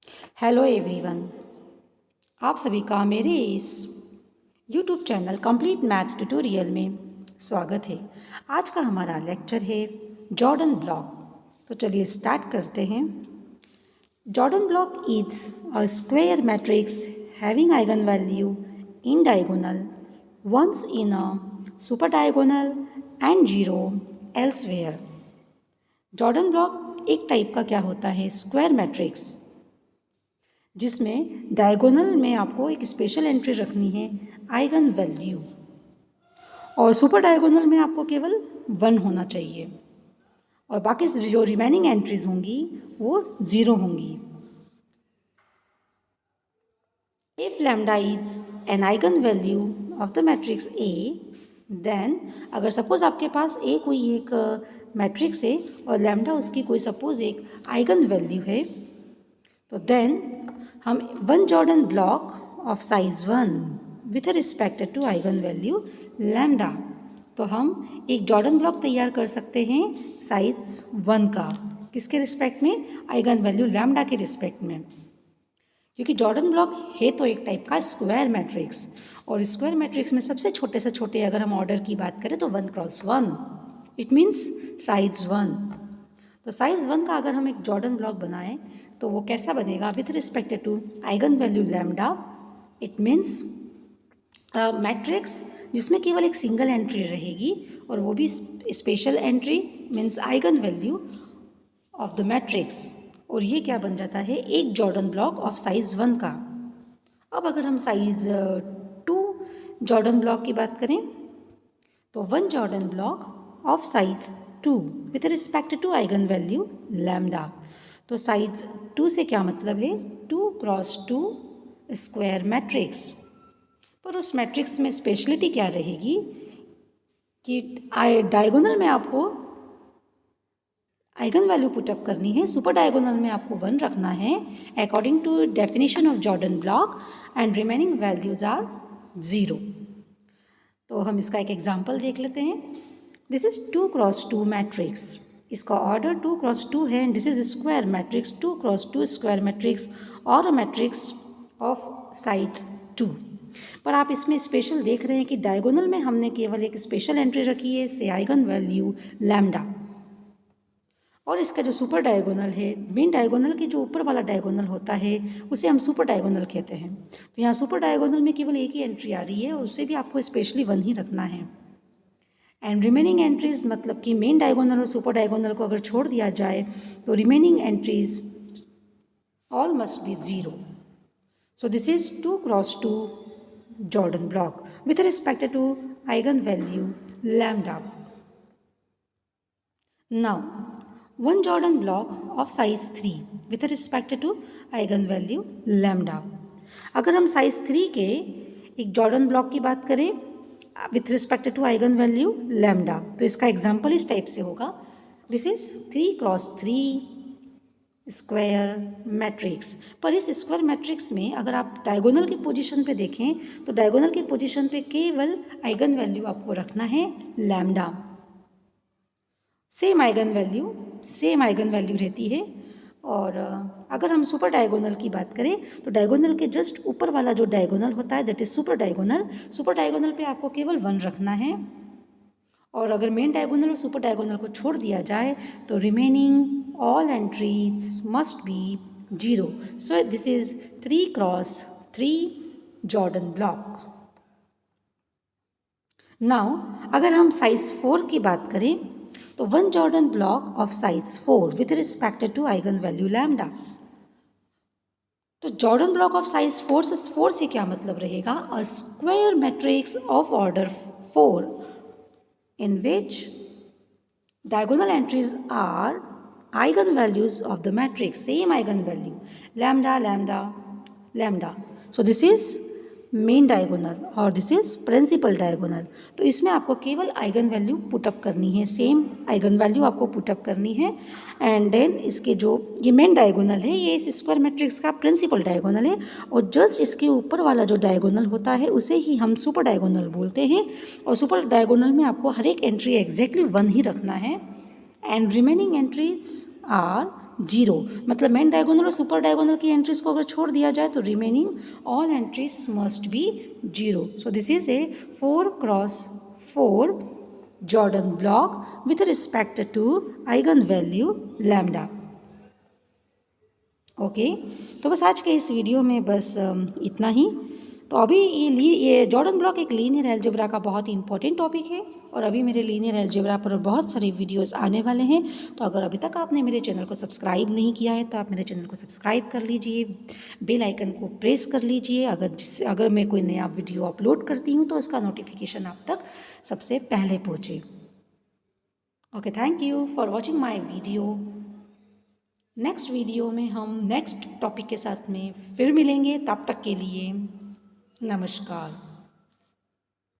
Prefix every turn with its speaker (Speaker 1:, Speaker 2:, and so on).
Speaker 1: Hello everyone, आप सभी का मेरे इस YouTube channel complete math tutorial में स्वागत है। आज का हमारा लेक्चर है जॉर्डन ब्लॉक। तो चलिए स्टार्ट करते हैं। Jordan block is a square matrix having eigen value in diagonal once in a super diagonal and zero elsewhere. Jordan block एक टाइप का क्या होता है, स्क्वायर मैट्रिक्स, जिसमें डायगोनल में आपको एक स्पेशल एंट्री रखनी है आइगन वैल्यू, और सुपर डायगोनल में आपको केवल 1 होना चाहिए और बाकी जो रिमेनिंग एंट्रीज होंगी वो 0 होंगी। If lambda is an eigen value of the matrix A, then अगर सपोज आपके पास ए कोई एक मैट्रिक्स है और लैम्डा उसकी कोई सपोज एक आइगन वैल्यू है, तो देन हम one Jordan block of size 1 with respect to eigen value lambda, तो हम एक जॉर्डन ब्लॉक तैयार कर सकते हैं साइज 1 का। किसके रिस्पेक्ट में? आइगन वैल्यू लैम्डा के रिस्पेक्ट में। क्योंकि जॉर्डन ब्लॉक है तो एक टाइप का स्क्वायर मैट्रिक्स, और स्क्वायर मैट्रिक्स में सबसे छोटे से छोटे अगर हम ऑर्डर की बात करें तो 1x1, इट मीन्स साइज 1। तो साइज 1 का अगर हम एक जॉर्डन ब्लॉक बनाएं तो वो कैसा बनेगा? With respect to eigen value lambda, it means matrix जिसमें केवल एक सिंगल एंट्री रहेगी और वो भी special entry, means eigen value of the matrix. और ये क्या बन जाता है? एक जॉर्डन ब्लॉक ऑफ साइज 1 का। अब अगर हम साइज 2 जॉर्डन ब्लॉक की बात करें तो one Jordan block of size 2 with respect to eigen value lambda. तो साइज 2 से क्या मतलब है? 2x2 square matrix. पर उस मैट्रिक्स में स्पेशलिटी क्या रहेगी कि डायगोनल में आपको आइगन वैल्यू पुटअप करनी है, सुपर डायगोनल में आपको 1 रखना है according to definition of Jordan block, and remaining values are 0। तो हम इसका एक एग्जाम्पल देख लेते हैं। दिस इज 2x2 मैट्रिक्स, इसका ऑर्डर 2x2 है, and this is square matrix 2x2 square matrix और अ मैट्रिक्स ऑफ साइज 2। पर आप इसमें स्पेशल देख रहे हैं कि डायगोनल में हमने केवल एक स्पेशल एंट्री रखी है, से आइगन वैल्यू लैम्डा, और इसका जो सुपर डायगोनल है, मेन डायगोनल के जो ऊपर वाला डायगोनल होता है उसे हम सुपर डायगोनल कहते हैं। तो यहाँ सुपर डायगोनल में केवल एक ही एंट्री आ रही है और उसे भी आपको स्पेशली 1 ही रखना है। एंड रिमेनिंग एंट्रीज, मतलब कि मेन डायगोनल और सुपर डायगोनल को अगर छोड़ दिया जाए तो remaining entries all must be 0। So this is 2x2 Jordan block with respect to eigenvalue lambda. Now, one Jordan block of size 3 with respect to eigenvalue lambda. अगर हम size 3 के एक जॉर्डन ब्लॉक की बात करें with respect to eigen value lambda, तो इसका example इस टाइप से होगा। This is 3x3 square matrix. पर इस स्क्वायर मैट्रिक्स में अगर आप डायगोनल की पोजीशन पे देखें तो डायगोनल की पोजीशन पे केवल आइगन वैल्यू आपको रखना है लैम्डा। सेम आइगन वैल्यू रहती है। और अगर हम सुपर डायगोनल की बात करें तो डायगोनल के जस्ट ऊपर वाला जो डायगोनल होता है दैट इज सुपर डायगोनल पे आपको केवल 1 रखना है, और अगर मेन डायगोनल और सुपर डायगोनल को छोड़ दिया जाए तो remaining all entries must be 0। So this is 3x3 Jordan block. Now अगर हम साइज 4 की बात करें तो one Jordan block of size 4 with respect to eigen value lambda. तो जॉर्डन ब्लॉक ऑफ साइज 4 से क्या मतलब रहेगा? A square matrix of order 4 in which diagonal entries are eigenvalues of the matrix, same eigenvalue lambda. So this is main diagonal और this is principal diagonal. तो इसमें आपको केवल आइगन वैल्यू पुटअप करनी है, सेम आइगन वैल्यू आपको put up करनी है। एंड देन इसके जो ये मेन डायगोनल है, ये इस स्क्वायर मैट्रिक्स का प्रिंसिपल डायगोनल है, और जस्ट इसके ऊपर वाला जो डायगोनल होता है उसे ही हम सुपर डायगोनल बोलते हैं। और सुपर डायगोनल में आपको हर एक एंट्री एग्जैक्टली 1 ही रखना है, and remaining entries are zero, मतलब मेन डायगोनल और सुपर डायगोनल की एंट्रीज को अगर छोड़ दिया जाए तो remaining all entries must be zero. So this is a 4x4 Jordan block with respect to eigen value lambda. Okay, तो बस आज के इस वीडियो में बस इतना ही. तो अभी ये जॉर्डन ब्लॉक एक लीनियर अलजेब्रा का बहुत ही इंपॉर्टेंट टॉपिक है और अभी मेरे लीनियर अलजेब्रा पर बहुत सारे वीडियोस आने वाले हैं. तो अगर अभी तक आपने मेरे चैनल को सब्सक्राइब नहीं किया है तो आप मेरे चैनल को सब्सक्राइब कर लीजिए, बेल आइकन को प्रेस कर लीजिए. अगर मैं कोई नया वीडियो अपलोड करती हूँ तो उसका नोटिफिकेशन आप तक सबसे पहले पहुँचे. Okay, thank you for watching my video. Next video में हम नेक्स्ट टॉपिक के साथ में फिर मिलेंगे. तब तक के लिए नमस्कार.